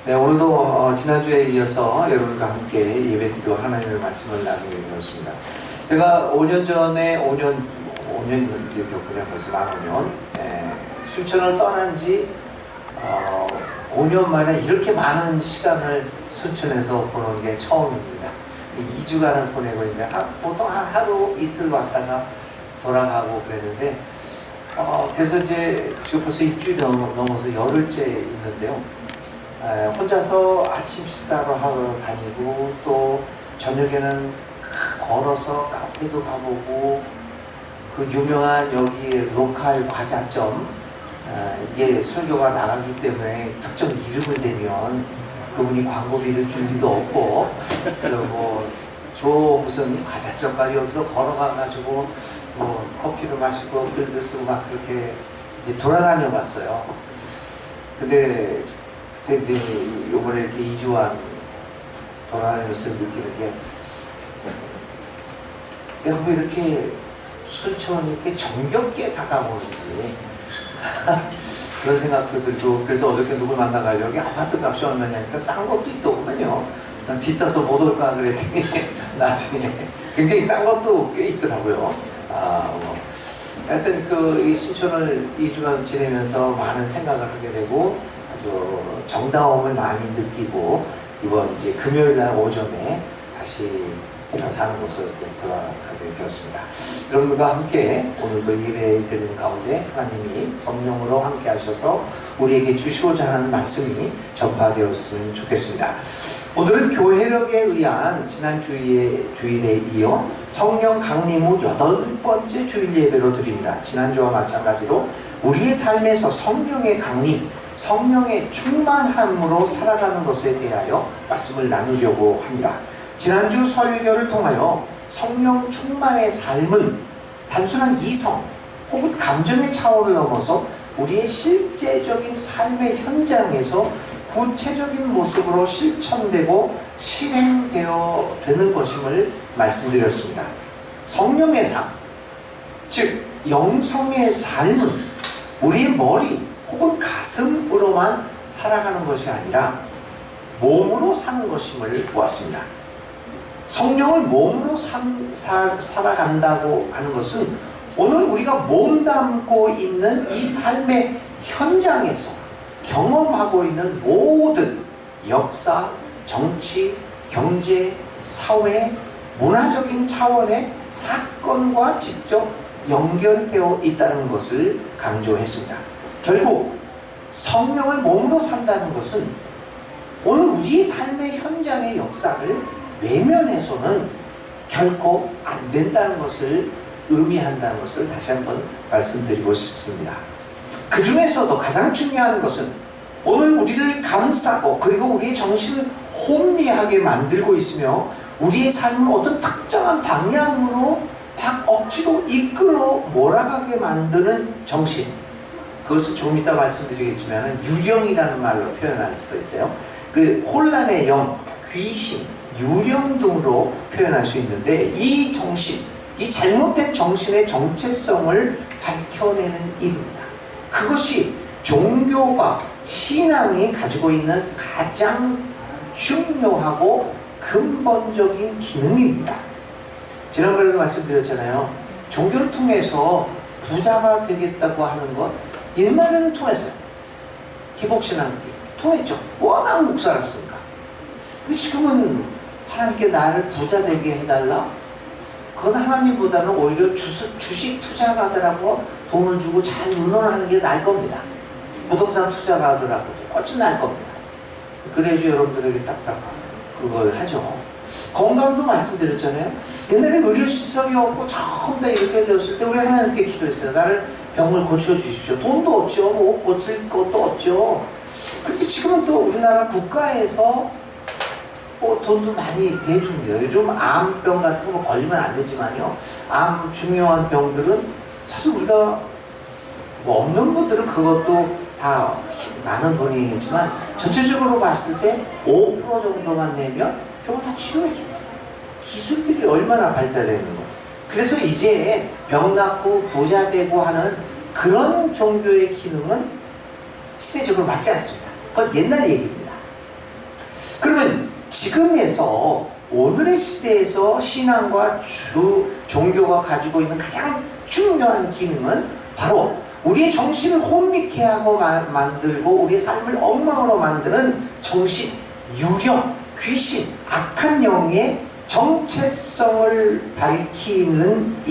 네, 오늘도 지난주에 이어서 여러분과 함께 예배드리고 하나님의 말씀을 나누게 되었습니다. 제가 5년 전에, 5년 이제 그냥 벌써 만 5년, 순천을 떠난 지 5년 만에 이렇게 많은 시간을 순천에서 보는 게 처음입니다. 2주간을 보내고 있는데, 보통 하루 이틀 왔다가 돌아가고 그랬는데, 그래서 이제 지금 벌써 일주일이 넘어서 열흘째 있는데요. 혼자서 아침 식사로 하러 다니고, 또 저녁에는 걸어서 카페도 가보고, 그 유명한 여기 로컬 과자점, 이게 설교가 나가기 때문에 특정 이름을 대면 그분이 광고비를 줄 리도 없고, 그리고 무슨 과자점까지 여기서 걸어가가지고 뭐 커피도 마시고 글도 쓰고 막 그렇게 이제 돌아다녀 봤어요. 근데 그때 이제 요번에 이렇게 2주간 돌아다니면서 느끼는 게, 내가 왜 이렇게 순천이 이렇게 정겹게 다가오는지 그런 생각도 들고, 그래서 어저께 누굴 만나가지고 여기 아파트 값이 얼마냐니까 싼 것도 있더구만요. 난 비싸서 못 올까 그랬더니 나중에 굉장히 싼 것도 꽤 있더라고요. 하여튼 이 순천을 2주간 지내면서 많은 생각을 하게 되고 아주 정다움을 많이 느끼고, 이번 이제 금요일 날 오전에 다시 제가 사는 곳으로 돌아가게 되었습니다. 여러분과 함께 오늘도 예배 드리는 가운데 하나님이 성령으로 함께 하셔서 우리에게 주시고자 하는 말씀이 전파되었으면 좋겠습니다. 오늘은 교회력에 의한 지난 주일에 이어 성령 강림 후 8번째 주일 예배로 드립니다. 지난주와 마찬가지로 우리의 삶에서 성령의 강림, 성령의 충만함으로 살아가는 것에 대하여 말씀을 나누려고 합니다. 지난주 설교를 통하여 성령 충만의 삶은 단순한 이성 혹은 감정의 차원을 넘어서 우리의 실제적인 삶의 현장에서 구체적인 모습으로 실천되고 실행되어 되는 것임을 말씀드렸습니다. 성령의 삶, 즉 영성의 삶은 우리의 머리 혹은 가슴으로만 살아가는 것이 아니라 몸으로 사는 것임을 보았습니다. 성령을 몸으로 살아간다고 하는 것은 오늘 우리가 몸담고 있는 이 삶의 현장에서 경험하고 있는 모든 역사, 정치, 경제, 사회, 문화적인 차원의 사건과 직접 연결되어 있다는 것을 강조했습니다. 결국 성령을 몸으로 산다는 것은 오늘 우리의 삶의 현장의 역사를 외면해서는 결코 안 된다는 것을 의미한다는 것을 다시 한번 말씀드리고 싶습니다. 그 중에서도 가장 중요한 것은 오늘 우리를 감싸고 그리고 우리의 정신을 혼미하게 만들고 있으며 우리의 삶을 어떤 특정한 방향으로 막 억지로 이끌어 몰아가게 만드는 정신, 그것을 조금 이따 말씀드리겠지만 유령이라는 말로 표현할 수도 있어요. 그 혼란의 영, 귀신, 유령 등으로 표현할 수 있는데, 이 정신, 이 잘못된 정신의 정체성을 밝혀내는 일입니다. 그것이 종교가, 신앙이 가지고 있는 가장 중요하고 근본적인 기능입니다. 지난번에도 말씀드렸잖아요. 종교를 통해서 부자가 되겠다고 하는 것, 옛날에는 통했어요. 기복신앙들이 통했죠. 워낙 목사였으니까. 근데 지금은 하나님께 나를 부자 되게 해달라? 그건 하나님보다는 오히려 주식 투자가들하고 돈을 주고 잘 의논하는 게 나을 겁니다. 부동산 투자가들하고도 훨씬 나을 겁니다. 그래야지 여러분들에게 딱딱 그걸 하죠. 건강도 말씀드렸잖아요. 옛날에 의료시설이 없고 처음 다 이렇게 되었을 때 우리 하나님께 기도했어요. 나를 병을 고쳐주십시오. 돈도 없죠. 뭐 고칠 것도 없죠. 근데 지금은 또 우리나라 국가에서 돈도 많이 대줍니다. 요즘 암병 같은 거 걸리면 안 되지만요. 암 중요한 병들은 사실 우리가 뭐 없는 분들은 그것도 다 많은 돈이겠지만 전체적으로 봤을 때 5% 정도만 내면 병을 다 치료해 줍니다. 기술들이 얼마나 발달되는 거예요. 그래서 이제 병 낫고 부자 되고 하는 그런 종교의 기능은 시대적으로 맞지 않습니다. 그건 옛날 얘기입니다. 그러면 지금에서 오늘의 시대에서 신앙과 종교가 가지고 있는 가장 중요한 기능은 바로 우리의 정신을 혼미케 하고 만들고 우리의 삶을 엉망으로 만드는 정신, 유령, 귀신, 악한 영의 정체성을 밝히는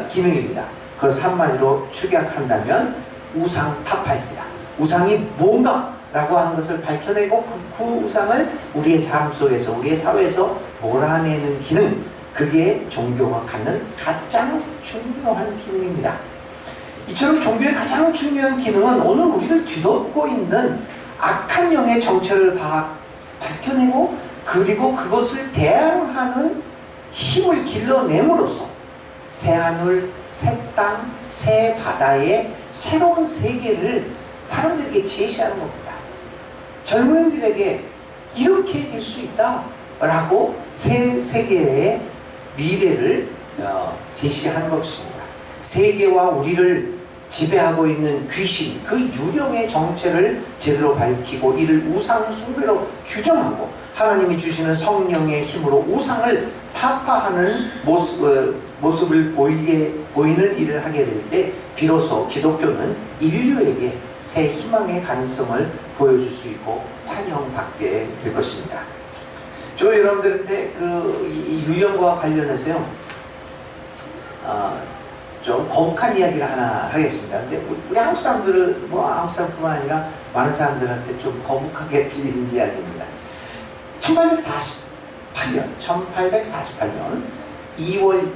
기능입니다. 그것을 한마디로 축약한다면 우상타파입니다. 우상이 뭔가? 라고 하는 것을 밝혀내고 그 우상을 우리의 삶 속에서 우리의 사회에서 몰아내는 기능, 그게 종교가 갖는 가장 중요한 기능입니다. 이처럼 종교의 가장 중요한 기능은 오늘 우리를 뒤덮고 있는 악한 영의 정체를 밝혀내고 그리고 그것을 대항하는 힘을 길러냄으로써 새하늘, 새 땅, 새 바다의 새로운 세계를 사람들에게 제시하는 겁니다. 젊은이들에게 이렇게 될 수 있다 라고 새 세계의 미래를 제시한 것입니다. 세계와 우리를 지배하고 있는 귀신, 그 유령의 정체를 제대로 밝히고 이를 우상 숭배로 규정하고 하나님이 주시는 성령의 힘으로 우상을 타파하는 모습을 보이는 일을 하게 될 때 비로소 기독교는 인류에게 새 희망의 가능성을 보여줄 수 있고 환영받게 될 것입니다. 저 여러분들한테 그 유령과 관련해서요, 좀 거북한 이야기를 하나 하겠습니다. 근데 우리 한국 사람들은 한국 사람뿐만 아니라 많은 사람들한테 좀 거북하게 들리는 이야기입니다. 1848년 2월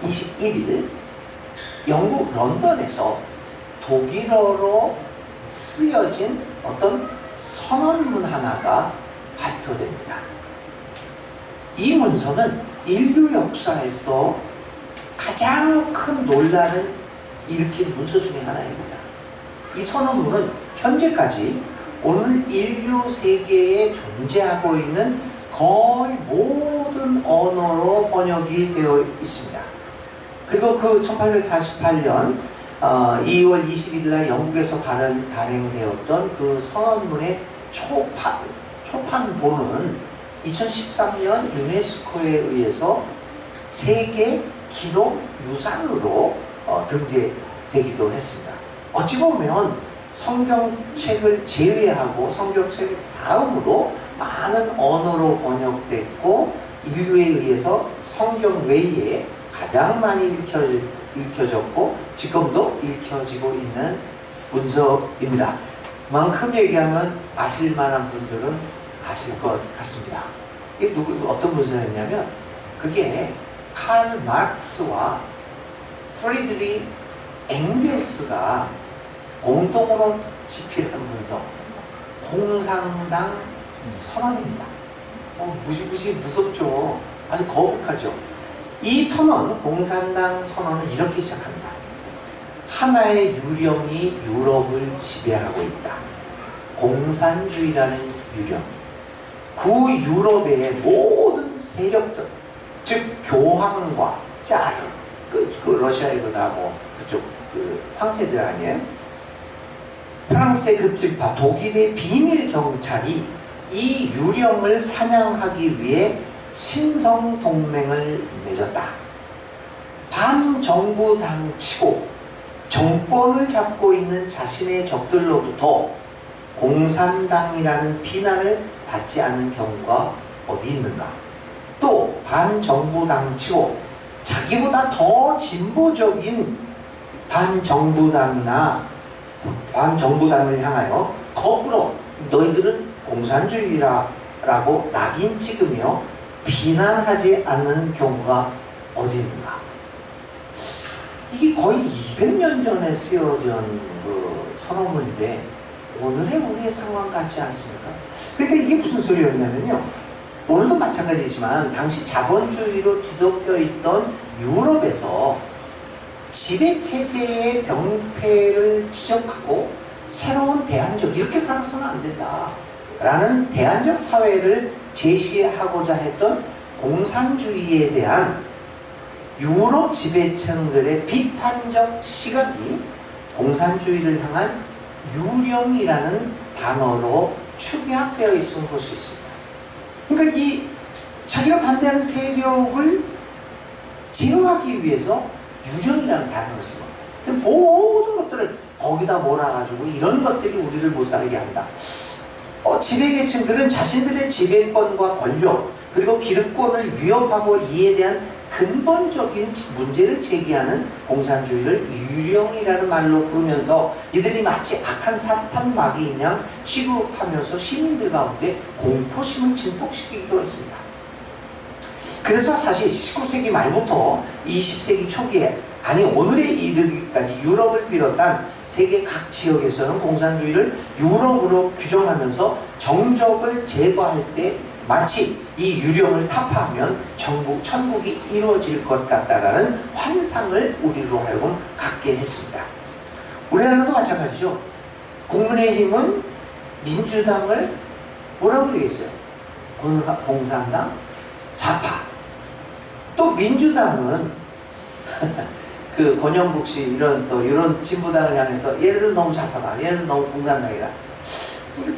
21일 영국 런던에서 독일어로 쓰여진 어떤 선언문 하나가 발표됩니다. 이 문서는 인류 역사에서 가장 큰 논란을 일으킨 문서 중에 하나입니다. 이 선언문은 현재까지 오늘 인류 세계에 존재하고 있는 거의 모든 언어로 번역이 되어 있습니다. 그리고 그 1848년 2월 20일 날 영국에서 발행되었던 그 선언문의 초판본은 2013년 유네스코에 의해서 세계 기록 유산으로 등재되기도 했습니다. 어찌 보면 성경책을 제외하고 성경책 다음으로 많은 언어로 번역됐고 인류에 의해서 성경 외에 가장 많이 읽혀졌고 지금도 읽혀지고 있는 문서입니다. 만큼 얘기하면 아실 만한 분들은 아실 것 같습니다. 이게 어떤 문서였냐면 그게 칼 마르크스와 프리드리 엥겔스가 공동으로 집필한 문서, 공산당 선언입니다. 무지무지 무섭죠. 아주 거북하죠. 이 선언, 공산당 선언은 이렇게 시작합니다. 하나의 유령이 유럽을 지배하고 있다. 공산주의라는 유령. 그 유럽의 모든 세력들, 즉 교황과 짜르, 그 러시아이보다 그쪽 황제들 아니에요? 프랑스의 급진파, 독일의 비밀 경찰이 이 유령을 사냥하기 위해 신성 동맹을 맺었다. 반정부 당치고 정권을 잡고 있는 자신의 적들로부터 공산당이라는 비난을 받지 않은 경우가 어디 있는가? 또 반정부 당치고 자기보다 더 진보적인 반정부당을 향하여 거꾸로 너희들은 공산주의라고 낙인 찍으며 비난하지 않는 경우가 어디 있는가? 이게 거의 200년 전에 쓰여진 그 선언문인데 오늘의 우리의 상황 같지 않습니까? 그러니까 이게 무슨 소리였냐면요, 오늘도 마찬가지지만 당시 자본주의로 뒤덮여 있던 유럽에서 지배체제의 병폐를 지적하고 새로운 대안적, 이렇게 살아서는 안 된다 라는 대안적 사회를 제시하고자 했던 공산주의에 대한 유럽 지배층들의 비판적 시각이 공산주의를 향한 유령이라는 단어로 축약되어 있음을 볼 수 있습니다. 그러니까 이 자기가 반대하는 세력을 제어하기 위해서 유령이라는 단어를 쓴 겁니다. 모든 것들을 거기다 몰아가지고 이런 것들이 우리를 못 살게 한다. 지배계층들은 자신들의 지배권과 권력 그리고 기득권을 위협하고 이에 대한 근본적인 문제를 제기하는 공산주의를 유령이라는 말로 부르면서 이들이 마치 악한 사탄 마귀인 양 취급하면서 시민들 가운데 공포심을 증폭시키기도 했습니다. 그래서 사실 19세기 말부터 20세기 초기에 아니 오늘에 이르기까지 유럽을 비롯한 세계 각 지역에서는 공산주의를 유럽으로 규정하면서 정적을 제거할 때 마치 이 유령을 타파하면 천국이 이루어질 것 같다라는 환상을 우리로 하여금 갖게 했습니다. 우리나라도 마찬가지죠. 국민의힘은 민주당을 뭐라고 얘기했어요? 공산당, 좌파. 또 민주당은 그 권영국 씨 이런 진보당을 향해서 얘네들 너무 좌파다, 얘네들 너무 공산당이다.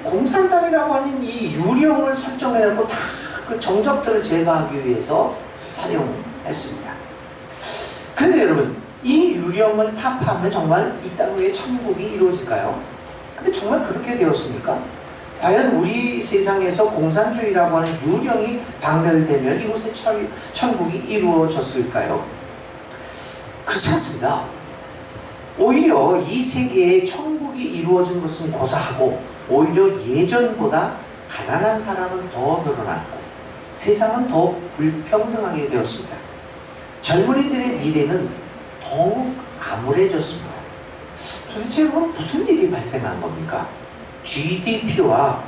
공산당이라고 하는 이 유령을 설정해놓고 다 그 정적들을 제거하기 위해서 사용했습니다. 그런데 여러분, 이 유령을 타파하면 정말 이 땅 위에 천국이 이루어질까요? 근데 정말 그렇게 되었습니까? 과연 우리 세상에서 공산주의라고 하는 유령이 방멸되면 이곳에 천국이 이루어졌을까요? 그렇지 않습니다. 오히려 이 세계에 천국이 이루어진 것은 고사하고 오히려 예전보다 가난한 사람은 더 늘어났고 세상은 더 불평등하게 되었습니다. 젊은이들의 미래는 더욱 암울해졌습니다. 도대체 그럼 무슨 일이 발생한 겁니까? GDP와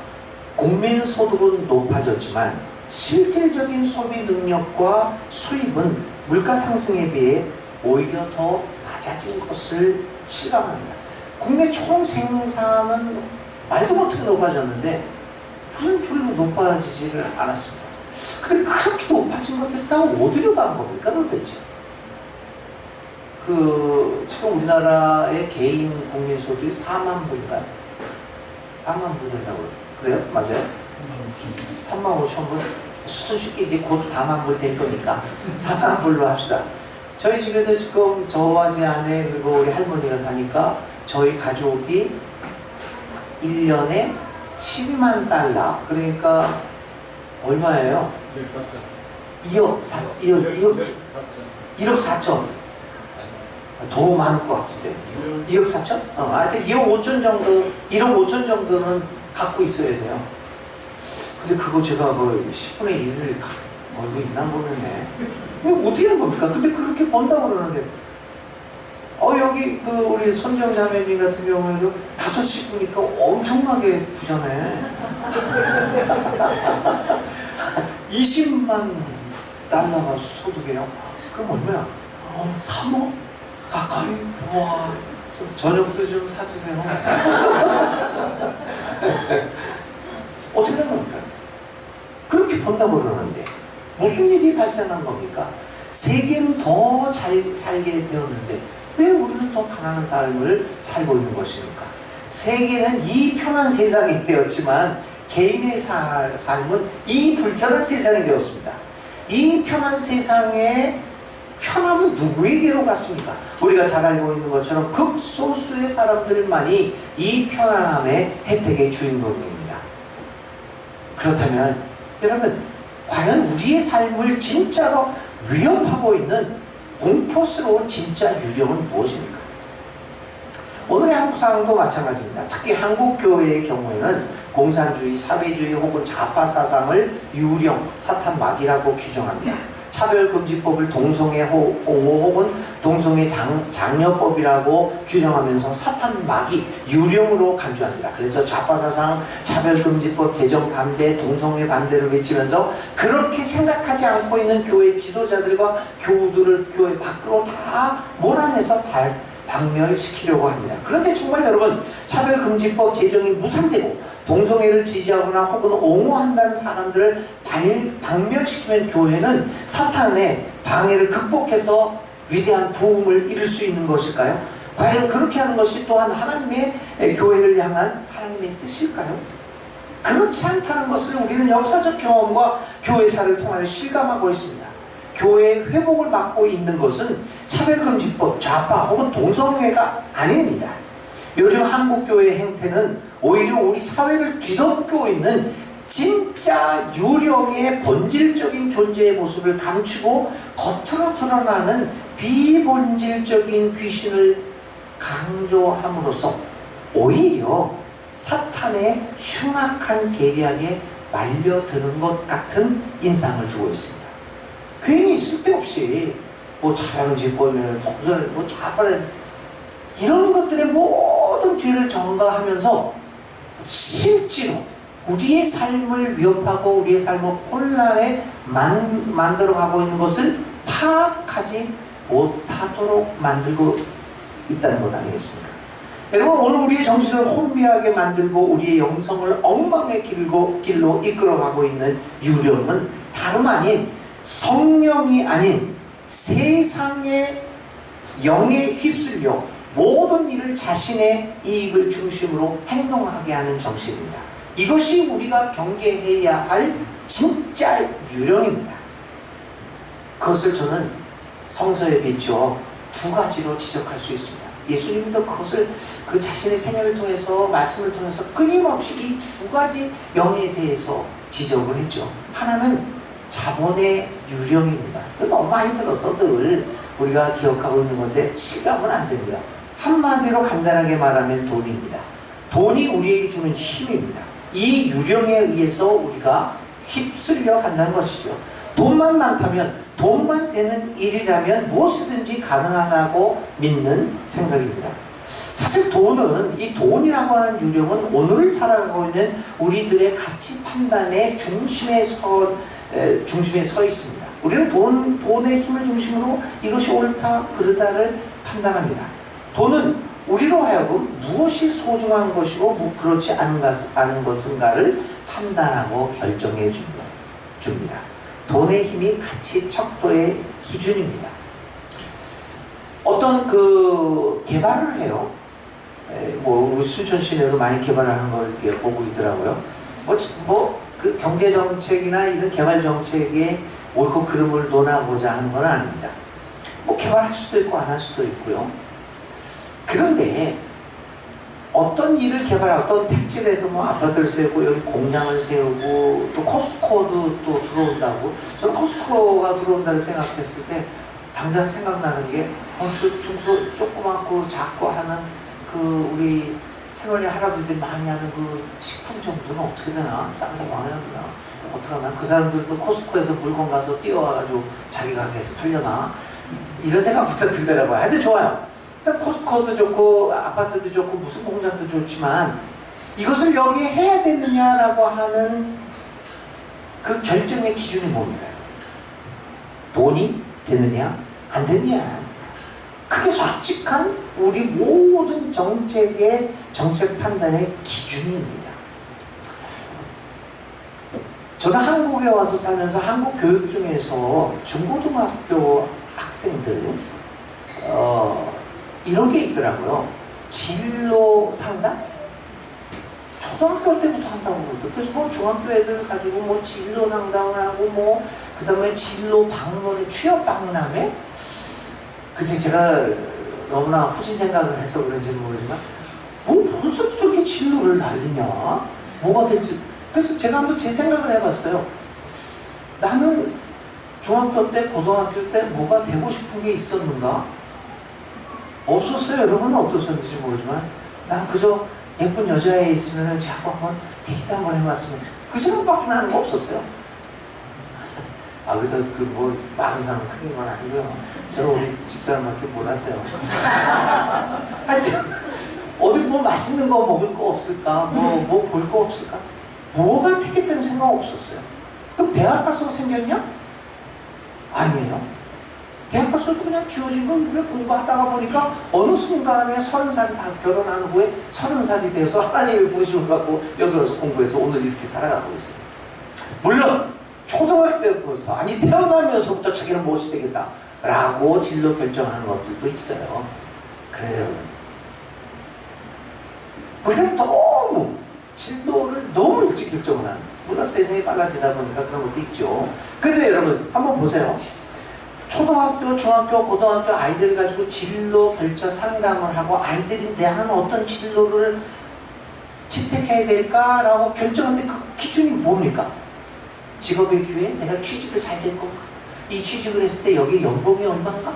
국민소득은 높아졌지만 실질적인 소비 능력과 수입은 물가 상승에 비해 오히려 더 낮아진 것을 실감합니다. 국내 총 생산은 말도 못하게 높아졌는데 무슨 별로 높아지지를 않았습니다. 근데 그렇게 높아진 것들이 다 어디로 간 겁니까 도대체? 지금 우리나라의 개인 국민소득이 4만 불인가요? 4만 불 된다고 그래요? 맞아요? 3만 5천 불? 손쉽게 이제 곧 4만 불 될 거니까 4만 불로 합시다. 저희 집에서 지금 저와 제 아내 그리고 우리 할머니가 사니까 저희 가족이 1년에 12만 달러 그러니까 얼마예요? 2억 4천 더 많을 것 같은데 2억 4천? 하여튼 2억 5천 정도 1억 5천 정도는 갖고 있어야 돼요. 근데 그거 제가 그 10분의 1을 이거 있나 모르네. 근데 어떻게 된 겁니까? 근데 그렇게 번다고 그러는데 여기 우리 손정 자매님 같은 경우에도 5식구니까 엄청나게 부자네. 20만 달러가 소득이에요. 그럼 얼마야? 3억? 가까이? 우와. 저녁도 좀 사주세요. 어떻게 된 겁니까? 그렇게 번다고 그러는데 무슨 일이 발생한 겁니까? 세계는 더 잘 살게 되었는데 왜 우리는 더 가난한 삶을 살고 있는 것입니까? 세계는 이 편한 세상이 되었지만 개인의 삶은 이 불편한 세상이 되었습니다. 이 편한 세상의 편함은 누구에게로 갔습니까? 우리가 잘 알고 있는 것처럼 극소수의 사람들만이 이 편안함의 혜택의 주인공입니다. 그렇다면 여러분, 과연 우리의 삶을 진짜로 위협하고 있는 공포스러운 진짜 유령은 무엇입니까? 오늘의 한국 상황도 마찬가지입니다. 특히 한국 교회의 경우에는 공산주의, 사회주의 혹은 좌파 사상을 유령, 사탄 마귀라고 규정합니다. 차별금지법을 동성애 보호 혹은 동성애 장려법이라고 규정하면서 사탄 마귀, 유령으로 간주합니다. 그래서 좌파 사상, 차별금지법 제정 반대, 동성애 반대를 외치면서 그렇게 생각하지 않고 있는 교회 지도자들과 교우들을 교회 밖으로 다 몰아내서 박멸시키려고 합니다. 그런데 정말 여러분, 차별금지법 제정이 무산되고 동성애를 지지하거나 혹은 옹호한다는 사람들을 박멸시키면 교회는 사탄의 방해를 극복해서 위대한 부흥을 이룰 수 있는 것일까요? 과연 그렇게 하는 것이 또한 하나님의 교회를 향한 하나님의 뜻일까요? 그렇지 않다는 것을 우리는 역사적 경험과 교회사를 통하여 실감하고 있습니다. 교회의 회복을 막고 있는 것은 차별금지법, 좌파 혹은 동성애가 아닙니다. 요즘 한국교회의 행태는 오히려 우리 사회를 뒤덮고 있는 진짜 유령의 본질적인 존재의 모습을 감추고 겉으로 드러나는 비본질적인 귀신을 강조함으로써 오히려 사탄의 흉악한 계략에 말려드는 것 같은 인상을 주고 있습니다. 괜히 쓸데없이 뭐 차량지법이나 동선, 뭐 좌파를 이런 것들의 모든 죄를 전가하면서 실제로 우리의 삶을 위협하고 우리의 삶을 혼란에 만들어가고 있는 것을 파악하지 못하도록 만들고 있다는 것 아니겠습니까? 여러분, 오늘 우리의 정신을 혼미하게 만들고 우리의 영성을 엉망의 길로 이끌어가고 있는 유령은 다름 아닌 성령이 아닌 세상의 영에 휩쓸려 모든 일을 자신의 이익을 중심으로 행동하게 하는 정신입니다. 이것이 우리가 경계해야 할 진짜 유령입니다. 그것을 저는 성서에 비추어 두 가지로 지적할 수 있습니다. 예수님도 그것을 그 자신의 생애를 통해서 말씀을 통해서 끊임없이 이 두 가지 영에 대해서 지적을 했죠. 하나는 자본의 유령입니다. 너무 많이 들어서 늘 우리가 기억하고 있는 건데 실감은 안 됩니다. 한마디로 간단하게 말하면 돈입니다. 돈이 우리에게 주는 힘입니다. 이 유령에 의해서 우리가 휩쓸려 간다는 것이죠. 돈만 많다면, 돈만 되는 일이라면 무엇이든지 가능하다고 믿는 생각입니다. 사실 돈은, 이 돈이라고 하는 유령은 오늘 살아가고 있는 우리들의 가치 판단의 중심에 서 있습니다. 우리는 돈의 힘을 중심으로 이것이 옳다, 그르다를 판단합니다. 돈은 우리로 하여금 무엇이 소중한 것이고 그렇지 않은 것인가를 판단하고 결정해 줍니다. 돈의 힘이 가치 척도의 기준입니다. 어떤 개발을 해요. 우리 순천 시내도 많이 개발하는 걸 보고 있더라고요. 그 경제 정책이나 이런 개발 정책에 옳고 그름을 논하고자 하는 건 아닙니다. 개발할 수도 있고 안 할 수도 있고요. 그런데 어떤 일을 개발하고 어떤 택지에서 아파트를 세우고 여기 공장을 세우고 또 코스트코도 또 들어온다고, 저는 코스트코가 들어온다고 생각했을 때 당장 생각나는 게 중소 조그맣고 작고 하는 우리 할머니 할아버지들이 많이 하는 식품 정도는 어떻게 되나? 싼 거 많이 하나? 어떻게 하나? 그 사람들도 코스트코에서 물건 가서 뛰어와가지고 자기 가게에서 팔려나? 이런 생각부터 들더라고요. 하여튼 좋아요. 일단 코스트코도 좋고 아파트도 좋고 무슨 공장도 좋지만 이것을 여기에 해야 되느냐라고 하는 그 결정의 기준이 뭡니까? 돈이 되느냐 안 되느냐. 그게 솔직한 우리 모든 정책 판단의 기준입니다. 저는 한국에 와서 살면서 한국 교육 중에서 중고등학교 학생들 이런 게 있더라고요. 진로 상담? 초등학교 때부터 한다고 그러더라고요. 그래서 중학교 애들 가지고 진로 상담을 하고 그 다음에 진로 방문, 취업 박람회? 글쎄 제가 너무나 후지 생각을 해서 그런지는 모르지만 벌써부터 이렇게 진로를 달리냐? 뭐가 될지. 그래서 제가 한번 제 생각을 해봤어요. 나는 중학교 때, 고등학교 때 뭐가 되고 싶은 게 있었는가? 없었어요. 여러분은 어떠셨는지 모르지만 난 그저 예쁜 여자애 있으면 자꾸 한번 데이트 한번 해봤으면 그 생각밖에 나는 거 없었어요. 그래도 많은 사람 사귄 건 아니고요. 저는 우리 집사람밖에 몰랐어요. 하여튼 어디 맛있는 거 먹을 거 없을까? 볼 거 없을까? 뭐가 되겠다는 생각 없었어요. 그럼 대학 가서 생겼냐? 아니에요. 대학 가서도 그냥 주어진 건 우리가 공부하다가 보니까 어느 순간에 30살이 다 결혼한 후에 30살이 되어서 하나님의 부르심을 받고 여기 와서 공부해서 오늘 이렇게 살아가고 있어요. 물론 초등학교 때부터 태어나면서부터 자기는 무엇이 되겠다 라고 진로 결정하는 것들도 있어요. 그래요. 우리가 너무 진로를 너무 그렇지 결정을 하는. 물론 세상이 빨라지다 보니까 그런 것도 있죠. 근데 여러분 한번 보세요. 초등학교, 중학교, 고등학교 아이들 가지고 진로 결정 상담을 하고 아이들이 나는 어떤 진로를 채택해야 될까라고 결정하는데 그 기준이 뭡니까? 직업의 기회? 내가 취직을 잘 될 건가? 이 취직을 했을 때 여기 연봉이 얼마인가?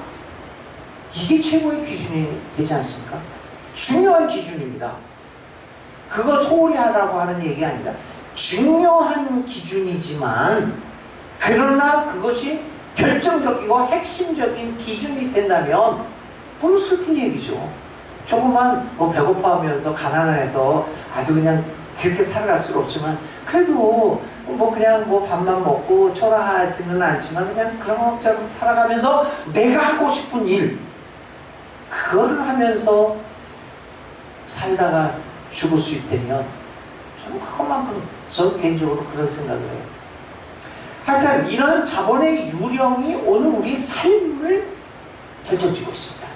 이게 최고의 기준이 되지 않습니까? 중요한 기준입니다. 그거 소홀히 하라고 하는 얘기 아닙니다. 중요한 기준이지만 그러나 그것이 결정적이고 핵심적인 기준이 된다면 너무 슬픈 얘기죠. 조금만 배고파하면서 가난해서 아주 그냥 그렇게 살아갈 수는 없지만 그래도 그냥 밥만 먹고 초라하지는 않지만 그냥 그럭저럭 살아가면서 내가 하고 싶은 일 그거를 하면서 살다가 죽을 수 있다면 저는 그것만큼 저는 개인적으로 그런 생각을 해요. 하여튼 이런 자본의 유령이 오늘 우리 삶을 결정짓고 있습니다.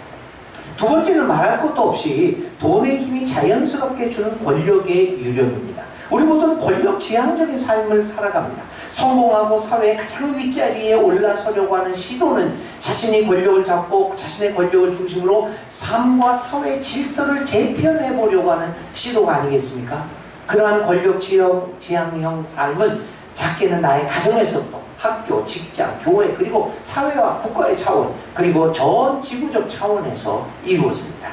두 번째는 말할 것도 없이 돈의 힘이 자연스럽게 주는 권력의 유령입니다. 우리 모두는 권력 지향적인 삶을 살아갑니다. 성공하고 사회의 가장 윗자리에 올라서려고 하는 시도는 자신이 권력을 잡고 자신의 권력을 중심으로 삶과 사회 질서를 재편해 보려고 하는 시도가 아니겠습니까? 그러한 권력 지향형 삶은 작게는 나의 가정에서부터 학교, 직장, 교회 그리고 사회와 국가의 차원 그리고 전 지구적 차원에서 이루어집니다.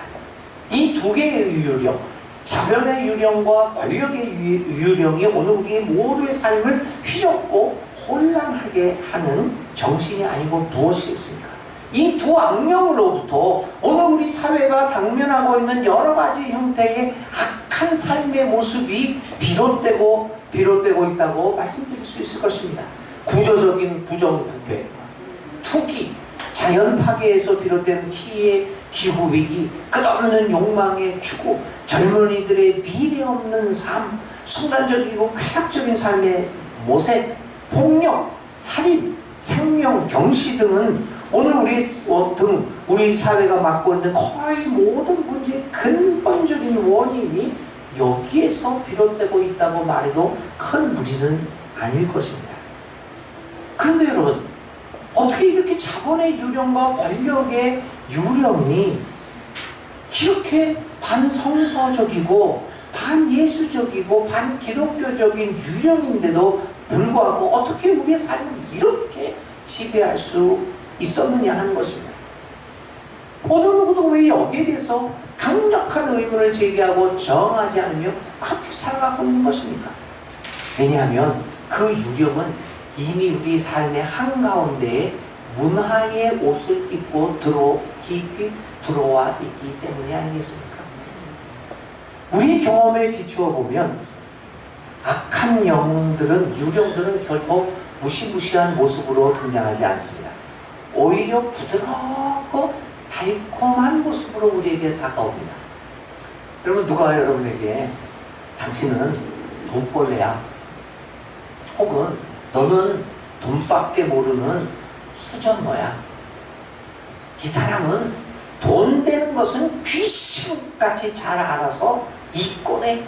이 두 개의 유령, 자본의 유령과 권력의 유령이 오늘 우리의 모두의 삶을 휘젓고 혼란하게 하는 정신이 아니고 무엇이겠습니까? 이 두 악령으로부터 오늘 우리 사회가 당면하고 있는 여러 가지 형태의 악한 삶의 모습이 비롯되고 있다고 말씀드릴 수 있을 것입니다. 구조적인 부정부패, 투기, 자연 파괴에서 비롯된 기후위기, 끝없는 욕망의 추구, 젊은이들의 미래 없는 삶, 순간적이고 쾌락적인 삶의 모색, 폭력, 살인, 생명, 경시 등은 오늘 우리 사회가 맡고 있는 거의 모든 문제의 근본적인 원인이 여기에서 비롯되고 있다고 말해도 큰 무리는 아닐 것입니다. 그런데 여러분, 어떻게 이렇게 자본의 유령과 권력의 유령이 이렇게 반성서적이고 반예수적이고 반기독교적인 유령인데도 불구하고 어떻게 우리의 삶을 이렇게 지배할 수 있었느냐 하는 것입니다. 어느 누구도 왜 여기에 대해서 강력한 의문을 제기하고 정하지 않으며 그렇게 살아가고 있는 것입니까? 왜냐하면 그 유령은 이미 우리 삶의 한가운데에 문화의 옷을 입고 깊이 들어와 있기 때문이 아니겠습니까? 우리 경험에 비추어 보면 악한 영웅들은, 유령들은 결코 무시무시한 모습으로 등장하지 않습니다. 오히려 부드럽고 달콤한 모습으로 우리에게 다가옵니다. 여러분, 누가 여러분에게 당신은 돈벌레야, 혹은 너는 돈밖에 모르는 수전모야, 이 사람은 돈 되는 것은 귀신같이 잘 알아서 이권에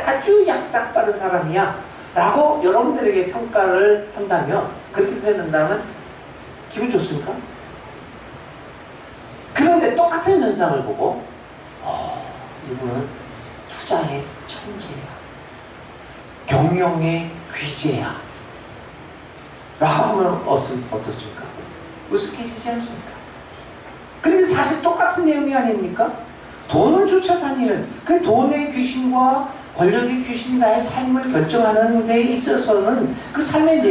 아주 약삭빠른 사람이야 라고 여러분들에게 평가를 한다면, 그렇게 표현한다면 기분 좋습니까? 그런데 똑같은 현상을 보고 이분은 투자의 천재야, 경영의 귀재야 라고 하면 어떻습니까? 우습게지지 않습니까? 그런데 사실 똑같은 내용이 아닙니까? 돈을 쫓아다니는 그 돈의 귀신과 권력의 귀신이 나의 삶을 결정하는 데 있어서는, 그 삶의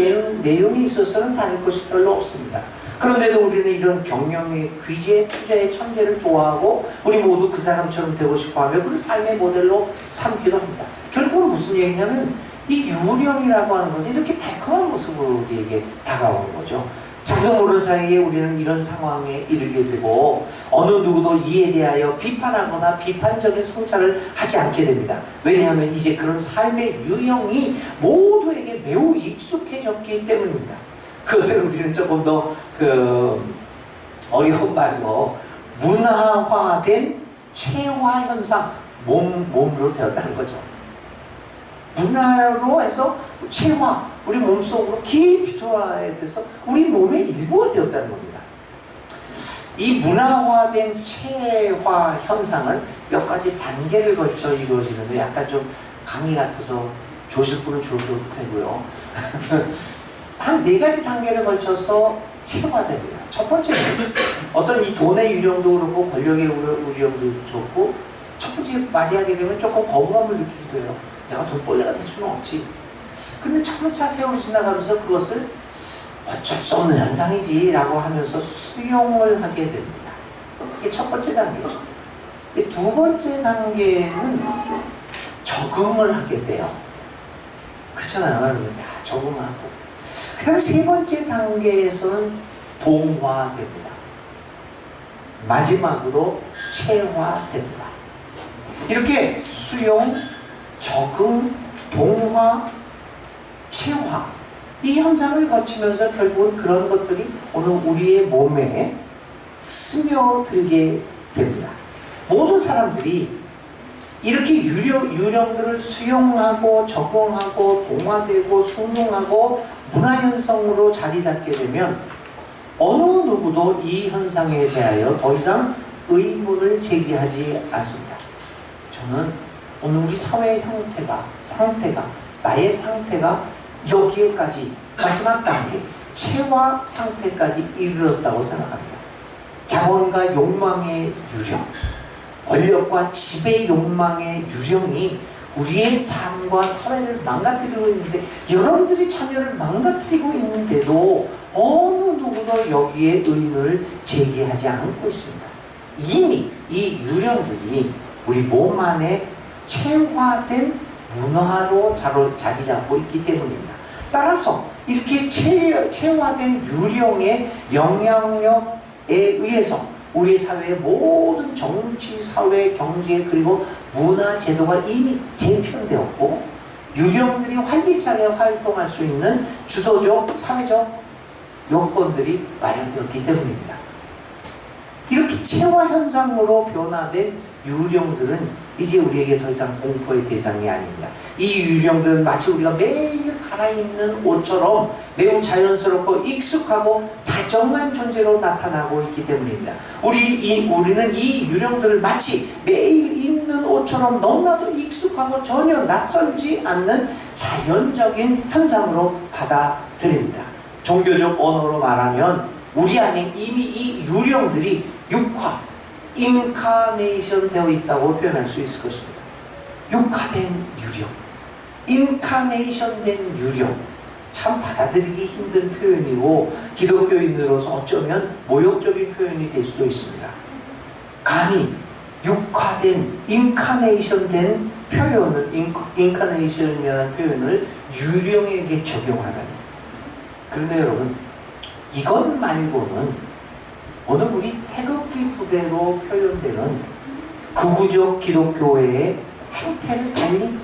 내용에 있어서는 다를 것이 별로 없습니다. 그런데도 우리는 이런 경영의 귀재, 투자의 천재를 좋아하고 우리 모두 그 사람처럼 되고 싶어하며 그를 삶의 모델로 삼기도 합니다. 결국은 무슨 얘기냐면 이 유령이라고 하는 것은 이렇게 달콤한 모습으로 우리에게 다가오는 거죠. 자기도 모르는 사이에 우리는 이런 상황에 이르게 되고 어느 누구도 이에 대하여 비판하거나 비판적인 성찰을 하지 않게 됩니다. 왜냐하면 이제 그런 삶의 유형이 모두에게 매우 익숙해졌기 때문입니다. 그것을 우리는 조금 더 어려운 말로 문화화된 체화 현상, 몸으로 되었다는 거죠. 문화로 해서 체화, 우리 몸속으로 깊이 들어와야 돼서 우리 몸의 일부가 되었다는 겁니다. 이 문화화된 체화 현상은 몇 가지 단계를 거쳐 이루어지는데 약간 좀 강의 같아서 조실 분은 조실 테고요. 한 4가지 단계를 거쳐서 체화됩니다. 첫 번째는 어떤 이 돈의 유령도 그렇고 권력의 유령도 좋고, 첫 번째 맞이하게 되면 조금 거부감을 느끼기도 해요. 내가 돈벌레가 될 수는 없지. 근데 차차 세월이 지나가면서 그것을 어쩔 수 없는 현상이지 라고 하면서 수용을 하게 됩니다. 이게 첫 번째 단계죠. 두 번째 단계는 적응을 하게 돼요. 그렇잖아요. 여러분 다 적응하고. 그 다음에 세 번째 단계에서는 동화됩니다. 마지막으로 체화됩니다. 이렇게 수용, 적응, 동화, 체화, 이 현상을 거치면서 결국은 그런 것들이 오늘 우리의 몸에 스며들게 됩니다. 모든 사람들이 이렇게 유령들을 수용하고 적응하고 동화되고 순응하고 문화현상으로 자리잡게 되면 어느 누구도 이 현상에 대하여 더 이상 의문을 제기하지 않습니다. 저는 오늘 우리 사회의 상태가 나의 상태가 여기에까지 마지막 단계 체화 상태까지 이르렀다고 생각합니다. 자본과 욕망의 유령, 권력과 지배 욕망의 유령이 우리의 삶과 사회를 망가뜨리고 있는데, 여러분들이 참여를 망가뜨리고 있는데도 어느 누구도 여기에 의문을 제기하지 않고 있습니다. 이미 이 유령들이 우리 몸 안에 체화된 문화로 자리 잡고 있기 때문입니다. 따라서 이렇게 체화된 유령의 영향력에 의해서 우리 사회의 모든 정치, 사회, 경제 그리고 문화 제도가 이미 재편되었고, 유령들이 활기차게 활동할 수 있는 주도적, 사회적 요건들이 마련되었기 때문입니다. 이렇게 체화 현상으로 변화된 유령들은 이제 우리에게 더 이상 공포의 대상이 아닙니다. 이 유령들은 마치 우리가 매일 갈아입는 옷처럼 매우 자연스럽고 익숙하고 다정한 존재로 나타나고 있기 때문입니다. 우리는 이 유령들을 마치 매일 입는 옷처럼 너무나도 익숙하고 전혀 낯설지 않는 자연적인 현상으로 받아들입니다. 종교적 언어로 말하면 우리 안에 이미 이 유령들이 육화, 인카네이션 되어 있다고 표현할 수 있을 것입니다. 육화된 유령, 인카네이션 된 유령, 참 받아들이기 힘든 표현이고 기독교인으로서 어쩌면 모욕적인 표현이 될 수도 있습니다. 감히 육화된, 인카네이션 된 표현을, 인카네이션이라는 표현을 유령에게 적용하다니. 그런데 여러분, 이것 말고는 오늘 우리 태극기 부대로 표현되는 극우적 기독교회의 행태를 달리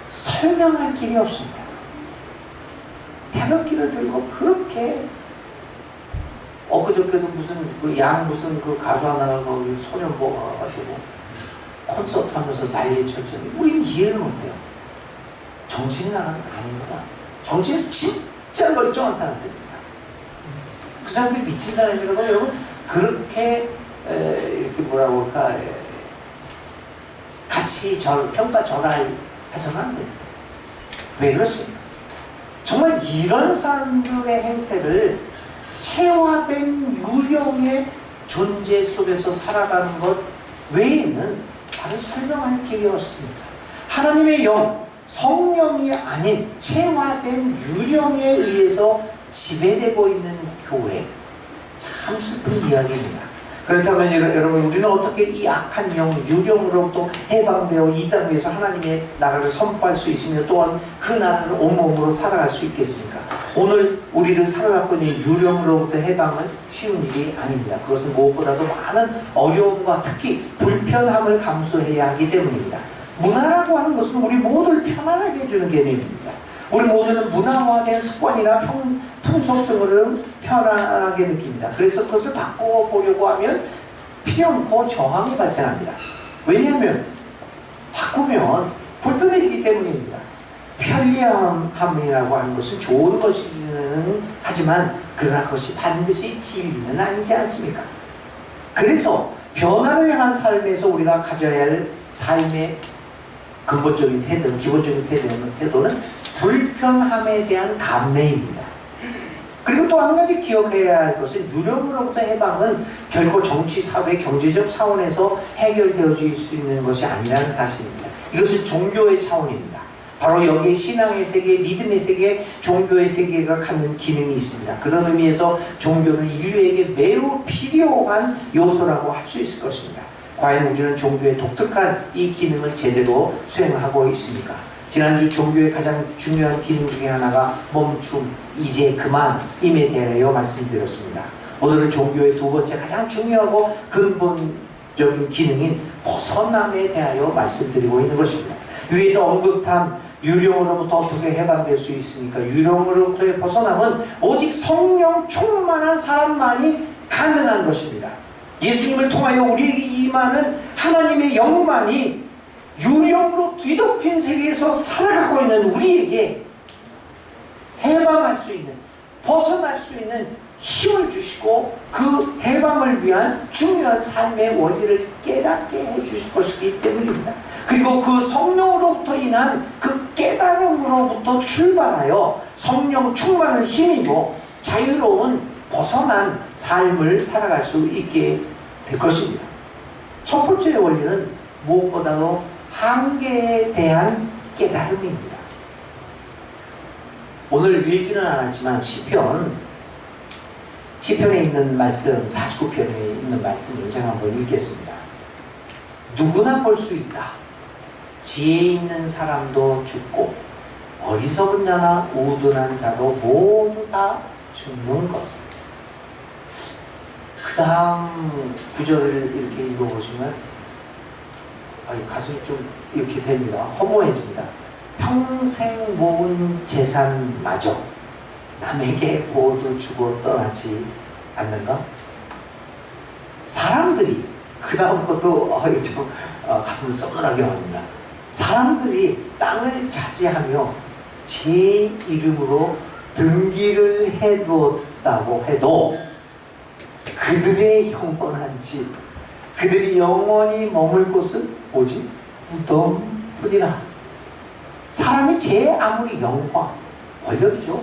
설명할 길이 없습니다. 태극기를 들고 그렇게 엊그저께도 무슨 그 가수 하나가 거기 소년보 가가지고 콘서트 하면서 난리 쳤더니 우리는 이해를 못해요. 정신이 나가는 게 아닙니다. 정신이 진짜 멀쩡한 사람들입니다. 그 사람들이 미친 사람이라고 여러분 그렇게 이렇게 뭐라고 할까 같이 평가절하해서는 안 됩니다. 왜 그렇습니까? 정말 이런 사람들의 행태를 체화된 유령의 존재 속에서 살아가는 것 외에는 다른 설명할 길이 없습니다. 하나님의 영, 성령이 아닌 체화된 유령에 의해서 지배되고 있는 교회, 참 슬픈 이야기입니다. 그렇다면 여러분, 우리는 어떻게 이 악한 영, 유령으로부터 해방되어 이 땅 위에서 하나님의 나라를 선포할 수 있으며 또한 그 나라를 온몸으로 살아갈 수 있겠습니까? 오늘 우리를 사로잡고 있는 유령으로부터 해방은 쉬운 일이 아닙니다. 그것은 무엇보다도 많은 어려움과 특히 불편함을 감수해야 하기 때문입니다. 문화라고 하는 것은 우리 모두를 편안하게 해주는 개념입니다. 우리 모두는 문화화된 습관이나 풍속 등을 편안하게 느낍니다. 그래서 그것을 바꿔보려고 하면 필요없고 저항이 발생합니다. 왜냐하면 바꾸면 불편해지기 때문입니다. 편리함이라고 하는 것은 좋은 것이기는 하지만 그러나 그것이 반드시 진리는 아니지 않습니까? 그래서 변화를 향한 삶에서 우리가 가져야 할 삶의 근본적인 태도는, 기본적인 태도는 불편함에 대한 감내입니다. 그리고 또 한 가지 기억해야 할 것은 유령으로부터 해방은 결코 정치, 사회, 경제적 차원에서 해결되어질 수 있는 것이 아니라는 사실입니다. 이것은 종교의 차원입니다. 바로 여기에 신앙의 세계, 믿음의 세계, 종교의 세계가 갖는 기능이 있습니다. 그런 의미에서 종교는 인류에게 매우 필요한 요소라고 할 수 있을 것입니다. 과연 우리는 종교의 독특한 이 기능을 제대로 수행하고 있습니까? 지난주 종교의 가장 중요한 기능 중에 하나가 멈춤, 이제 그만임에 대하여 말씀드렸습니다. 오늘은 종교의 두 번째 가장 중요하고 근본적인 기능인 벗어남에 대하여 말씀드리고 있는 것입니다. 위에서 언급한 유령으로부터 어떻게 해방될 수 있습니까? 유령으로부터의 벗어남은 오직 성령 충만한 사람만이 가능한 것입니다. 예수님을 통하여 우리에게 임하는 하나님의 영만이 유령으로 뒤덮인 세계에서 살아가고 있는 우리에게 해방할 수 있는, 벗어날 수 있는 힘을 주시고 그 해방을 위한 중요한 삶의 원리를 깨닫게 해주실 것이기 때문입니다. 그리고 그 성령으로부터 인한 그 깨달음으로부터 출발하여 성령 충만을 힘입어 자유로운 벗어난 삶을 살아갈 수 있게 될 것입니다. 첫 번째 원리는 무엇보다도 한계에 대한 깨달음입니다. 오늘 읽지는 않았지만 시편에 있는 말씀, 49편에 있는 말씀을 제가 한번 읽겠습니다. 누구나 볼 수 있다. 지혜 있는 사람도 죽고 어리석은 자나 우둔한 자도 모두 다 죽는 것을. 그 다음 구절을 이렇게 읽어보시면 가슴이 좀 이렇게 됩니다. 허무해집니다. 평생 모은 재산마저 남에게 모두 주고 떠나지 않는가? 사람들이, 그 다음 것도 좀 가슴을 썩늘하게 합니다. 사람들이 땅을 차지하며 제 이름으로 등기를 해두었다고 해도 그들의 영원한 집, 그들이 영원히 머물 곳은 오직 무덤뿐이다. 사람이 제 아무리 영화, 권력이죠.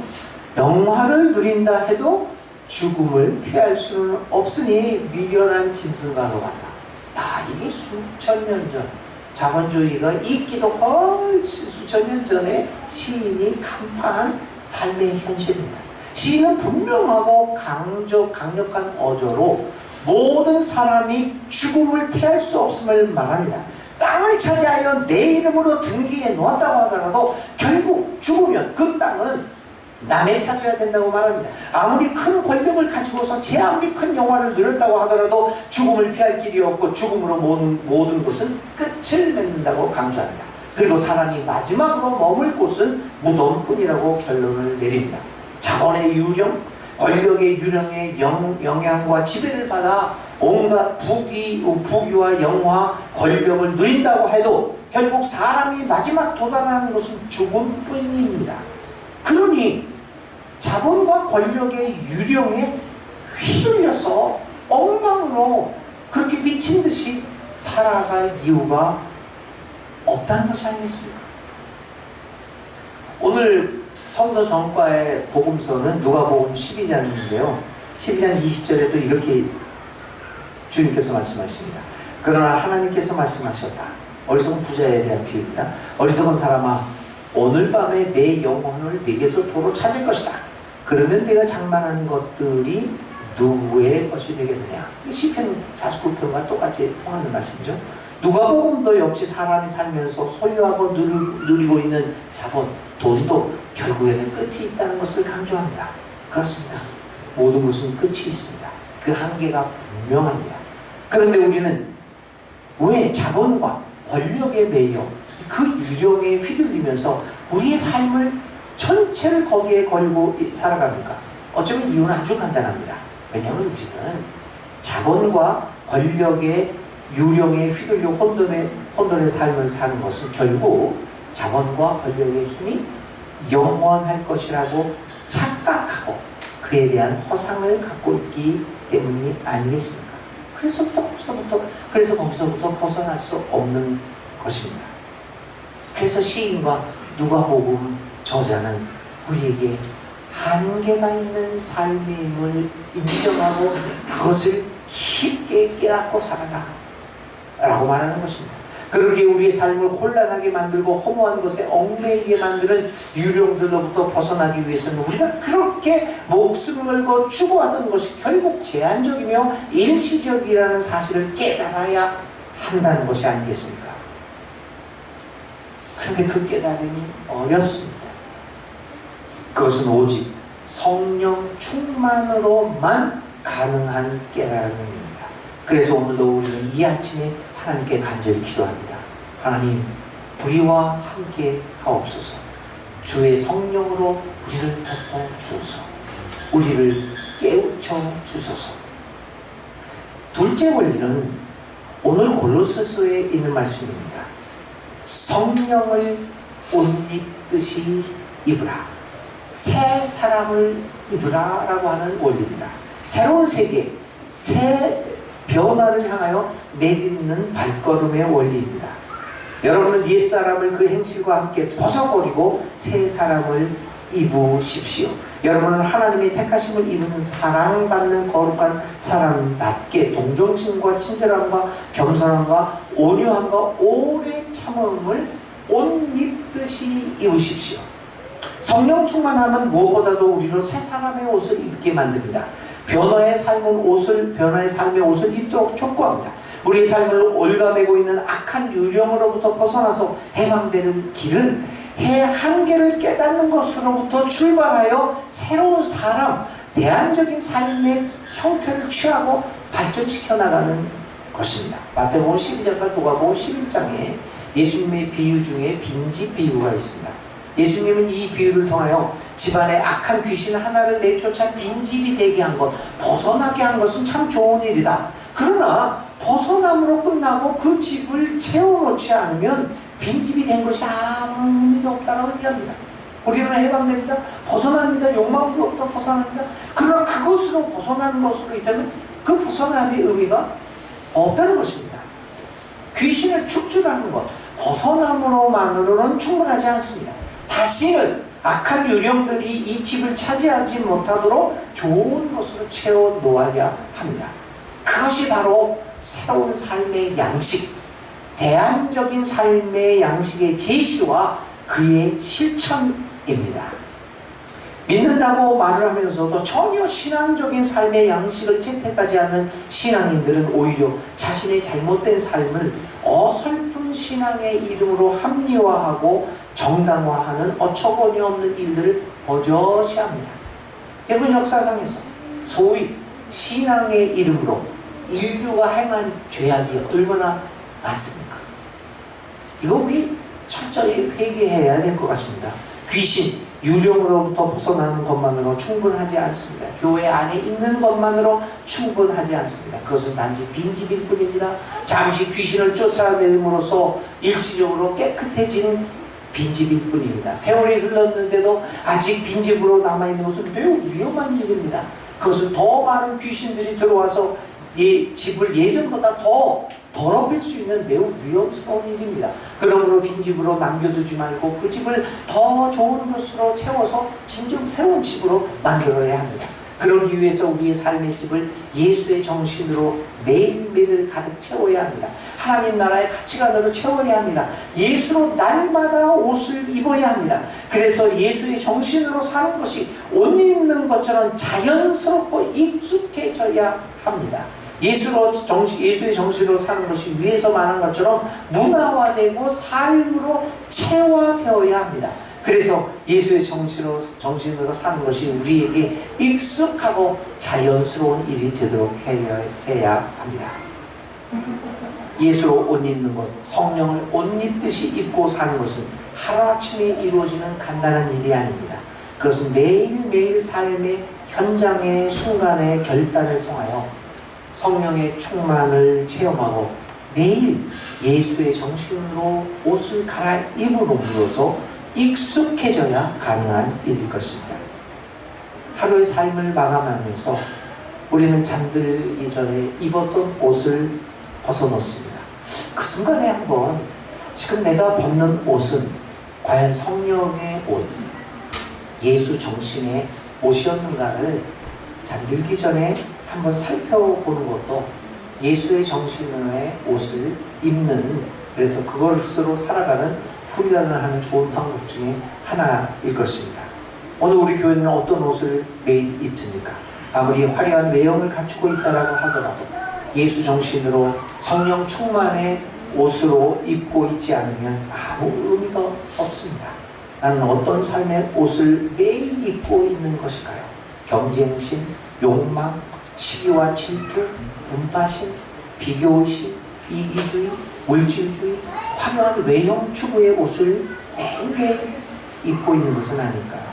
영화를 누린다 해도 죽음을 피할 수는 없으니 미련한 짐승과도 같다. 야, 이게 수천 년 전, 자본주의가 있기도 훨씬 수천 년 전에 시인이 간파한 삶의 현실입니다. 시인은 분명하고 강력한 어조로 모든 사람이 죽음을 피할 수 없음을 말합니다. 땅을 차지하여 내 이름으로 등기해 놓았다고 하더라도 결국 죽으면 그 땅은 남의 차지해야 된다고 말합니다. 아무리 큰 권력을 가지고서 제 아무리 큰 영화를 누렸다고 하더라도 죽음을 피할 길이 없고 죽음으로 모든 것은 끝을 맺는다고 강조합니다. 그리고 사람이 마지막으로 머물 곳은 무덤뿐이라고 결론을 내립니다. 자본의 유령, 권력의 유령의 영향과 지배를 받아 온갖 부귀와 영화, 권력을 누린다고 해도 결국 사람이 마지막 도달하는 것은 죽음뿐입니다. 그러니 자본과 권력의 유령에 휘둘려서 엉망으로 그렇게 미친 듯이 살아갈 이유가 없다는 것이 아니겠습니까? 오늘 성서 전과의 복음서는 누가복음 12장인데요. 12장 20절에도 이렇게 주님께서 말씀하십니다. 그러나 하나님께서 말씀하셨다. 어리석은 부자에 대한 비유입니다. 어리석은 사람아, 오늘 밤에 내 영혼을 내게서 도로 찾을 것이다. 그러면 내가 장만한 것들이 누구의 것이 되겠느냐. 시편 49편과 똑같이 통하는 말씀이죠. 누가복음도 역시 사람이 살면서 소유하고 누리고 있는 자본, 돈도 결국에는 끝이 있다는 것을 강조합니다. 그렇습니다. 모든 것은 끝이 있습니다. 그 한계가 분명합니다. 그런데 우리는 왜 자본과 권력에 매여 그 유령에 휘둘리면서 우리의 삶을 전체를 거기에 걸고 살아갑니까? 어쩌면 이유는 아주 간단합니다. 왜냐하면 우리는 자본과 권력의 유령에 휘둘려 혼돈의 삶을 사는 것은 결국 자본과 권력의 힘이 영원할 것이라고 착각하고 그에 대한 허상을 갖고 있기 때문이 아니겠습니까? 그래서 거기서부터 벗어날 수 없는 것입니다. 그래서 시인과 누가복음 저자는 우리에게 한계가 있는 삶임을 인정하고 그것을 깊게 깨닫고 살아라 라고 말하는 것입니다. 그렇게 우리의 삶을 혼란하게 만들고 허무한 것에 얽매이게 만드는 유령들로부터 벗어나기 위해서는 우리가 그렇게 목숨을 걸고 추구하던 것이 결국 제한적이며 일시적이라는 사실을 깨달아야 한다는 것이 아니겠습니까? 그런데 그 깨달음이 어렵습니다. 그것은 오직 성령 충만으로만 가능한 깨달음입니다. 그래서 오늘도 우리는 이 아침에 하나님께 간절히 기도합니다. 하나님, 우리와 함께 하옵소서. 주의 성령으로 우리를 덮어 주소서. 우리를 깨우쳐 주소서. 둘째 원리는 오늘 골로새서에 있는 말씀입니다. 성령을 옷 입듯이 입으라. 새 사람을 입으라 라고 하는 원리입니다. 새로운 세계, 새 변화를 향하여 내딛는 발걸음의 원리입니다. 여러분은 옛사람을 그 행실과 함께 벗어버리고 새 사람을 입으십시오. 여러분은 하나님의 택하심을 입은 사랑받는 거룩한 사람답게 동정심과 친절함과 겸손함과 온유함과 오래 참음을 옷 입듯이 입으십시오. 성령 충만함은 무엇보다도 우리로 새 사람의 옷을 입게 만듭니다. 변화의 삶의 옷을 입도록 촉구합니다. 우리의 삶을 올가매고 있는 악한 유령으로부터 벗어나서 해방되는 길은 해 한계를 깨닫는 것으로부터 출발하여 새로운 사람, 대안적인 삶의 형태를 취하고 발전시켜 나가는 것입니다. 마태복음 12장과 누가복음 11장에 예수님의 비유 중에 빈집 비유가 있습니다. 예수님은 이 비유를 통하여 집안에 악한 귀신 하나를 내쫓아 빈집이 되게 한 것, 벗어나게 한 것은 참 좋은 일이다. 그러나 벗어남으로 끝나고 그 집을 채워놓지 않으면 빈집이 된 것이 아무 의미가 없다고 얘기합니다. 우리는 해방됩니다. 벗어납니다. 욕망으로부터 벗어납니다. 그러나 그것으로 벗어나는 것으로 있다면 그 벗어남의 의미가 없다는 것입니다. 귀신을 축출하는 것, 벗어남으로만으로는 충분하지 않습니다. 다시는 악한 유령들이 이 집을 차지하지 못하도록 좋은 것으로 채워 놓아야 합니다. 그것이 바로 새로운 삶의 양식, 대안적인 삶의 양식의 제시와 그의 실천입니다. 믿는다고 말을 하면서도 전혀 신앙적인 삶의 양식을 채택하지 않는 신앙인들은 오히려 자신의 잘못된 삶을 어설픈 신앙의 이름으로 합리화하고 정당화하는 어처구니 없는 일들을 버젓이합니다. 여러분, 역사상에서 소위 신앙의 이름으로 인류가 행한 죄악이 얼마나 많습니까? 이거 우리 철저히 회개해야 될 것 같습니다. 귀신, 유령으로부터 벗어나는 것만으로 충분하지 않습니다. 교회 안에 있는 것만으로 충분하지 않습니다. 그것은 단지 빈집일 뿐입니다. 잠시 귀신을 쫓아내므로써 일시적으로 깨끗해지는 빈집일 뿐입니다. 세월이 흘렀는데도 아직 빈집으로 남아있는 것은 매우 위험한 일입니다. 그것은 더 많은 귀신들이 들어와서 이 집을 예전보다 더 더럽힐 수 있는 매우 위험스러운 일입니다. 그러므로 빈집으로 남겨두지 말고 그 집을 더 좋은 것으로 채워서 진정 새로운 집으로 만들어야 합니다. 그러기 위해서 우리의 삶의 집을 예수의 정신으로 매일매일 가득 채워야 합니다. 하나님 나라의 가치관으로 채워야 합니다. 예수로 날마다 옷을 입어야 합니다. 그래서 예수의 정신으로 사는 것이 옷 입는 것처럼 자연스럽고 익숙해져야 합니다. 예수의 정신으로 사는 것이 위에서 말한 것처럼 문화화되고 삶으로 체화되어야 합니다. 그래서 예수의 정신으로 사는 것이 우리에게 익숙하고 자연스러운 일이 되도록 해야 합니다. 예수로 옷 입는 것, 성령을 옷 입듯이 입고 사는 것은 하루아침에 이루어지는 간단한 일이 아닙니다. 그것은 매일매일 삶의 현장의 순간의 결단을 통하여 성령의 충만을 체험하고 매일 예수의 정신으로 옷을 갈아입음으로써 익숙해져야 가능한 일일 것입니다. 하루의 삶을 마감하면서 우리는 잠들기 전에 입었던 옷을 벗어놓습니다. 그 순간에 한번 지금 내가 벗는 옷은 과연 성령의 옷, 예수 정신의 옷이었는가를 잠들기 전에 한번 살펴보는 것도 예수의 정신의 옷을 입는, 그래서 그것으로 살아가는 훈련을 하는 좋은 방법 중에 하나일 것입니다. 오늘 우리 교회는 어떤 옷을 매일 입습니까? 아무리 화려한 외형을 갖추고 있다라고 하더라도 예수 정신으로 성령 충만의 옷으로 입고 있지 않으면 아무 의미가 없습니다. 나는 어떤 삶의 옷을 매일 입고 있는 것일까요? 경쟁심, 욕망, 시기와 질투, 분파심, 비교의식, 이기주의, 물질주의, 화려한 외형 추구의 옷을 매일매일 입고 있는 것은 아닐까요?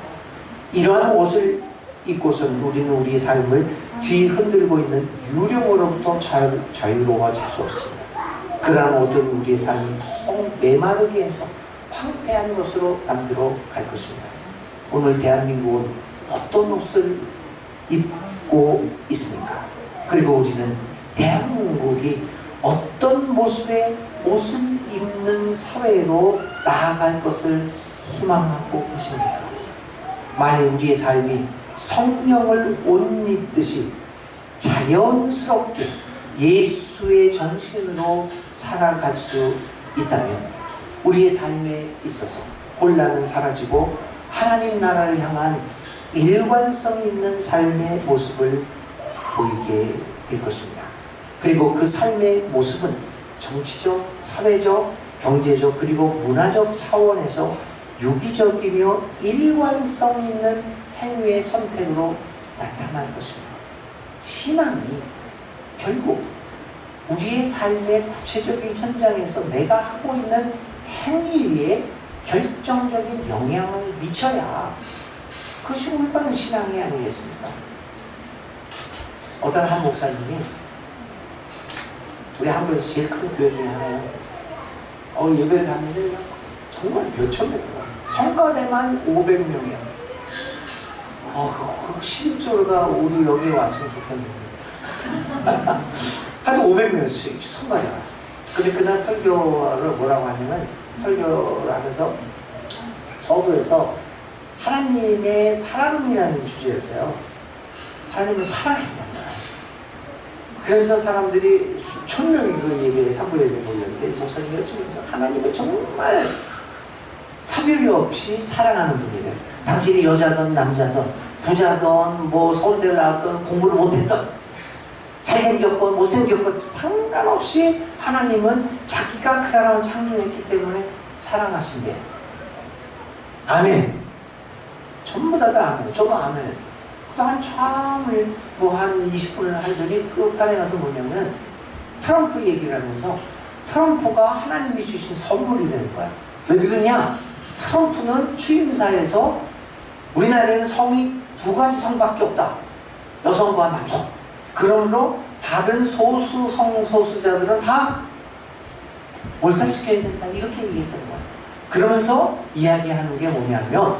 이러한 옷을 입고서는 우리는 우리의 삶을 뒤흔들고 있는 유령으로부터 자유로워질 수 없습니다. 그러한 옷들은 우리의 삶을 더 메마르게 해서 황폐한 것으로 만들어 갈 것입니다. 오늘 대한민국은 어떤 옷을 입고 있습니까? 그리고 우리는 대한민국이 어떤 모습의 옷을 입는 사회로 나아갈 것을 희망하고 계십니까? 만일 우리의 삶이 성령을 옷 입듯이 자연스럽게 예수의 정신으로 살아갈 수 있다면 우리의 삶에 있어서 혼란은 사라지고 하나님 나라를 향한 일관성 있는 삶의 모습을 보이게 될 것입니다. 그리고 그 삶의 모습은 정치적, 사회적, 경제적, 그리고 문화적 차원에서 유기적이며 일관성 있는 행위의 선택으로 나타날 것입니다. 신앙이 결국 우리의 삶의 구체적인 현장에서 내가 하고 있는 행위에 결정적인 영향을 미쳐야 그것이 올바른 신앙이 아니겠습니까? 어떤 한 목사님이 우리 한국에서 제일 큰 교회 중에 하나예요. 예배를 갔는데 정말 몇천 명이야. 성가대만 500명이야. 그 신조가 우리 여기에 왔으면 좋겠는데. 하여튼 500명씩 성가대가. 근데 그날 설교를 뭐라고 하냐면, 설교를 하면서 서두에서 하나님의 사랑이라는 주제였어요. 하나님은 사랑하신단 말이야. 그래서 사람들이 수천 명이 그 예배에, 산부 예배에 몰렸는데, 목사님이 여쭤면서 하나님은 정말 차별이 없이 사랑하는 분이래. 당신이 여자든 남자든 부자든 뭐 서울대를 나왔든 공부를 못했든 잘생겼건 못생겼건 상관없이 하나님은 자기가 그 사람을 창조했기 때문에 사랑하신대. 아멘. 전부 다들 아멘. 저도 아멘 했어요. 한참을 한 20분을 하더니 끝판에 가서 뭐냐면 트럼프 얘기를 하면서 트럼프가 하나님이 주신 선물이라는 거야. 왜 그러냐? 트럼프는 취임사에서 우리나라에는 성이 두 가지 성밖에 없다. 여성과 남성. 그러므로 다른 소수 성소수자들은 다 몰살시켜야 된다. 이렇게 얘기했던 거야. 그러면서 이야기하는 게 뭐냐면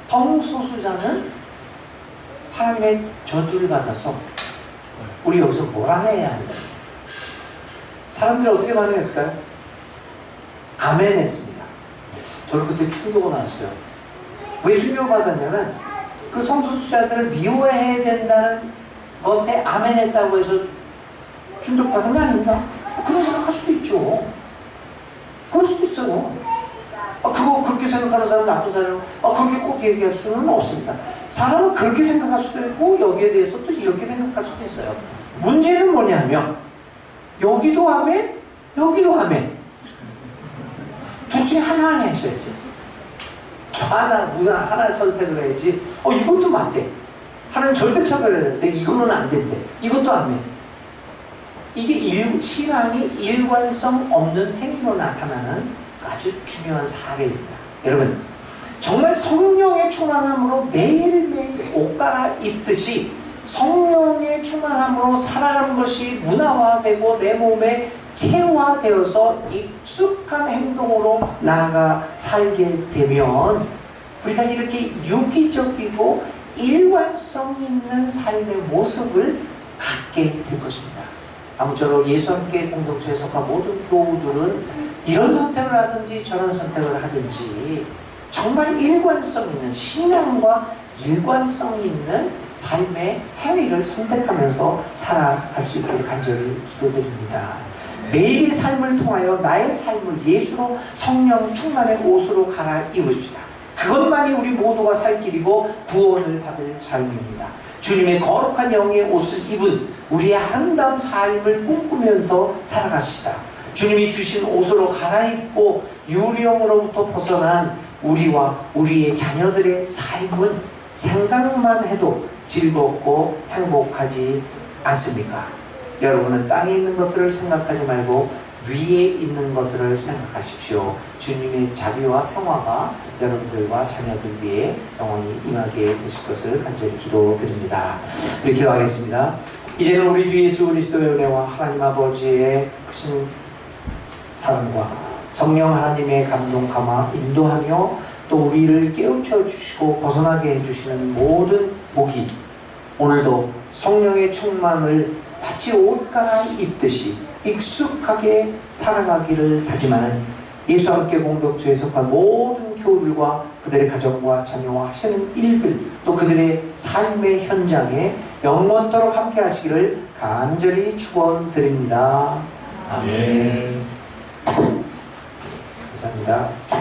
성소수자는 하나님의 저주를 받아서 우리 여기서 몰아내야 한다. 사람들이 어떻게 반응했을까요? 아멘 했습니다. 저는 그때 충격을 받았어요. 왜 충격을 받았냐면 그 성소수자들을 미워해야 된다는 것에 아멘 했다고 해서 충격받은 게 아닙니다. 그런 생각할 수도 있죠. 그럴 수도 있어요. 그거 그렇게 생각하는 사람 나쁜 사람 그렇게 꼭 얘기할 수는 없습니다. 사람은 그렇게 생각할 수도 있고 여기에 대해서 또 이렇게 생각할 수도 있어요. 문제는 뭐냐면 여기도 아멘, 여기도 아멘. 둘 중에 하나는 하셔야죠. 저 하나 선택을 해야지. 이것도 맞대. 하나는 절대 차별해야 되는데 이거는 안 된대. 이것도 아멘. 이게 신앙이 일관성 없는 행위로 나타나는 아주 중요한 사례입니다. 여러분, 정말 성령의 충만함으로 매일매일 옷 갈아입듯이 성령의 충만함으로 살아가는 것이 문화화되고 내 몸에 체화되어서 익숙한 행동으로 나아가 살게 되면 우리가 이렇게 유기적이고 일관성 있는 삶의 모습을 갖게 될 것입니다. 아무쪼록 예수 함께 공동체에 속한 모든 교우들은 이런 선택을 하든지 저런 선택을 하든지 정말 일관성 있는 신앙과 일관성 있는 삶의 행위를 선택하면서 살아갈 수 있기를 간절히 기도드립니다. 매일의 삶을 통하여 나의 삶을 예수로 성령 충만의 옷으로 갈아입으십시다. 그것만이 우리 모두가 살 길이고 구원을 받을 삶입니다. 주님의 거룩한 영의 옷을 입은 우리의 아름다운 삶을 꿈꾸면서 살아가시다. 주님이 주신 옷으로 갈아입고 유령으로부터 벗어난 우리와 우리의 자녀들의 삶은 생각만 해도 즐겁고 행복하지 않습니까? 여러분은 땅에 있는 것들을 생각하지 말고 위에 있는 것들을 생각하십시오. 주님의 자비와 평화가 여러분들과 자녀들 위해 영원히 임하게 되실 것을 간절히 기도드립니다. 우리 기도하겠습니다. 이제는 우리 주 예수 그리스도의 은혜와 하나님 아버지의 크신 사랑과 성령 하나님의 감동 감화 인도하며 또 우리를 깨우쳐 주시고 벗어나게 해주시는 모든 복이 오늘도 성령의 충만을 마치 옷 갈아입듯이 익숙하게 살아가기를 다짐하는 예수 함께 공동체에 속한 모든 교우들과 그들의 가정과 자녀와 하시는 일들 또 그들의 삶의 현장에 영원토록 함께 하시기를 간절히 축원드립니다. 아멘. 감사합니다.